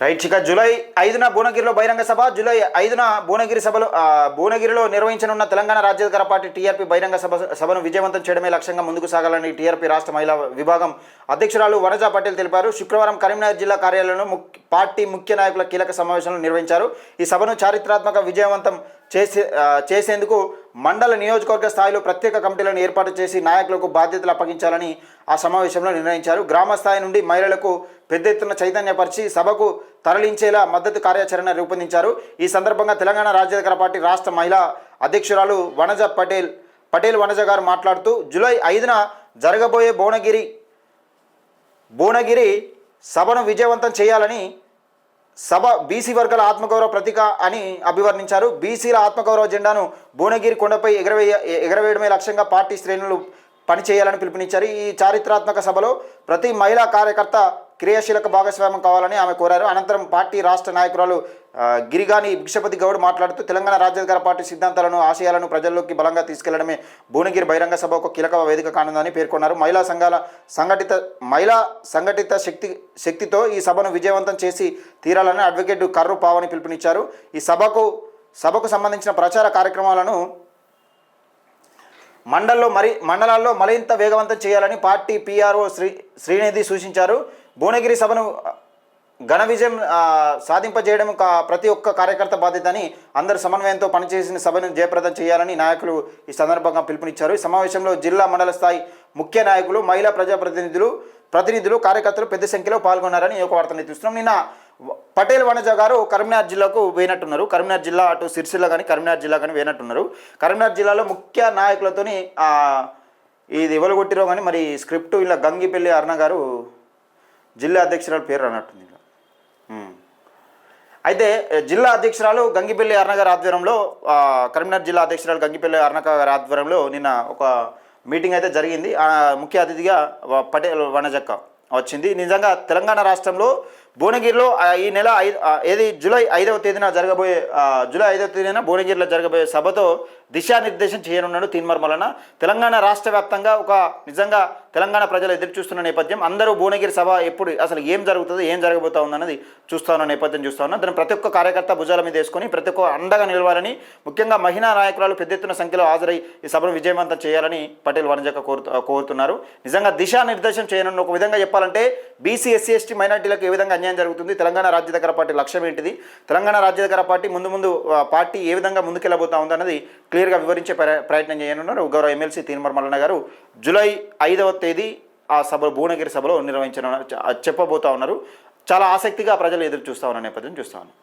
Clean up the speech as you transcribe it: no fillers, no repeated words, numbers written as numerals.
Right. ఇక July 5న భువనగిరిలో బహిరంగ సభ. జూలై 5న భువనగిరి సభలో భువనగిరిలో నిర్వహించనున్న తెలంగాణ రాజ్యాధికార పార్టీ టీఆర్పీ బహిరంగ సభను విజయవంతం చేయడమే లక్ష్యంగా ముందుకు సాగాలని టీఆర్పీ రాష్ట్ర మహిళా విభాగం అధ్యక్షురాలు వనజా పటేల్ తెలిపారు. శుక్రవారం కరీంనగర్ జిల్లా కార్యాలయంలో పార్టీ ముఖ్య నాయకుల కీలక సమావేశాలను నిర్వహించారు. ఈ సభను చారిత్రాత్మక విజయవంతం చేసేందుకు మండల నియోజకవర్గ స్థాయిలో ప్రత్యేక కమిటీలను ఏర్పాటు చేసి నాయకులకు బాధ్యతలు అప్పగించాలని ఆ సమావేశంలో నిర్ణయించారు. గ్రామ స్థాయి నుండి మహిళలకు పెద్ద ఎత్తున చైతన్యపరిచి సభకు తరలించేలా మద్దతు కార్యాచరణ రూపొందించారు. ఈ సందర్భంగా తెలంగాణ రాజ్యాధికార పార్టీ రాష్ట్ర మహిళా అధ్యక్షురాలు వనజ పటేల్ వనజ గారు మాట్లాడుతూ జూలై 5న జరగబోయే భువనగిరి సభను విజయవంతం చేయాలని సభ బీసీ వర్గాల ఆత్మగౌరవ ప్రతీక అని అభివర్ణించారు. బీసీల ఆత్మగౌరవ జెండాను భువనగిరి కొండపై ఎగరవేయడమే లక్ష్యంగా పార్టీ శ్రేణులు పనిచేయాలని పిలుపునిచ్చారు. ఈ చారిత్రాత్మక సభలో ప్రతి మహిళా కార్యకర్త క్రియాశీలక భాగస్వామ్యం కావాలని ఆమె కోరారు. అనంతరం పార్టీ రాష్ట్ర నాయకురాలు గిరిగాని భిక్షపతి గౌడ్ మాట్లాడుతూ తెలంగాణ రాజ్యాధికార పార్టీ సిద్ధాంతాలను ఆశయాలను ప్రజల్లోకి బలంగా తీసుకెళ్లడమే భువనగిరి బహిరంగ సభ ఒక కీలక వేదిక కానుందని పేర్కొన్నారు. మహిళా సంఘాల సంఘటిత శక్తితో ఈ సభను విజయవంతం చేసి తీరాలని అడ్వకేట్ కర్రు పావని పిలుపునిచ్చారు. ఈ సభకు సంబంధించిన ప్రచార కార్యక్రమాలను మండలాల్లో మరింత వేగవంతం చేయాలని పార్టీ పీఆర్ఓ శ్రీనిధి సూచించారు. భువనగిరి సభను ఘన విజయం సాధింపజేయడం ప్రతి ఒక్క కార్యకర్త బాధ్యత అని అందరూ సమన్వయంతో పనిచేసిన సభను జయప్రదం చేయాలని నాయకులు ఈ సందర్భంగా పిలుపునిచ్చారు. ఈ సమావేశంలో జిల్లా మండల స్థాయి ముఖ్య నాయకులు, మహిళా ప్రతినిధులు కార్యకర్తలు పెద్ద సంఖ్యలో పాల్గొన్నారని ఒక వార్తను తీస్తున్నాం. నిన్న పటేల్ వనజ గారు కరీంనగర్ జిల్లాకు వేయనట్టున్నారు. కరీంనగర్ జిల్లా అటు సిరిసిల్ల కానీ కరీంనగర్ జిల్లా కానీ వేయనట్టున్నారు. కరీంనగర్ జిల్లాలో ముఖ్య నాయకులతోని ఇది ఎవరు కొట్టిరో కానీ మరి స్క్రిప్ట్ ఇలా గంగిపల్లి అరుణ గారు జిల్లా అధ్యక్షురాలు పేరు అన్నట్టుంది. అయితే జిల్లా అధ్యక్షురాలు గంగిపల్లి అరుణ గారి ఆధ్వర్యంలో కరీంనగర్ జిల్లా అధ్యక్షురాలు గంగిపల్లి అరుణ గారి ఆధ్వర్యంలో నిన్న ఒక మీటింగ్ అయితే జరిగింది. ముఖ్య అతిథిగా పటేల్ వనజక్క వచ్చింది. నిజంగా తెలంగాణ రాష్ట్రంలో భువనగిరిలో ఈ నెల జూలై 5వ తేదీన భువనగిరిలో జరగబోయే సభతో దిశానిర్దేశం చేయనున్నాడు తీన్మార్ మల్లన్న. తెలంగాణ రాష్ట్ర వ్యాప్తంగా నిజంగా తెలంగాణ ప్రజలు ఎదురు చూస్తున్న నేపథ్యం, అందరూ భువనగిరి సభ ఎప్పుడు అసలు ఏం జరుగుతుందో ఏం జరగబోతా ఉందన్నది చూస్తున్న నేపథ్యం చూస్తా ఉన్నా. దాన్ని ప్రతి ఒక్క కార్యకర్త భుజాల మీద వేసుకొని ప్రతి ఒక్క అండగా నిలవాలని, ముఖ్యంగా మహిళా నాయకురాలు పెద్ద ఎత్తున సంఖ్యలో హాజరై ఈ సభను విజయవంతం చేయాలని పటేల్ వనజక్క కోరుతున్నారు. నిజంగా దిశానిర్దేశం చేయనున్న ఒక విధంగా చెప్పాలంటే బీసీ ఎస్సీ ఎస్టీ మైనార్టీలకు ఏ విధంగా అన్యాయం జరుగుతుంది, తెలంగాణ రాజ్యాధికార పార్టీ లక్ష్యం ఏంటిది, తెలంగాణ రాజ్యాధికార పార్టీ ముందు పార్టీ ఏ విధంగా ముందుకెళ్ళబోతా ఉందన్నది క్లియర్గా వివరించే ప్రయత్నం చేయనున్నారు గౌరవ ఎమ్మెల్సీ తీన్మార్ మల్లన్న గారు. జూలై 5వ తేదీ ఆ సభ భువనగిరి సభలో చెప్పబోతా ఉన్నారు. చాలా ఆసక్తిగా ప్రజలు ఎదురు చూస్తూ ఉన్న నేపథ్యం చూస్తా ఉన్నారు.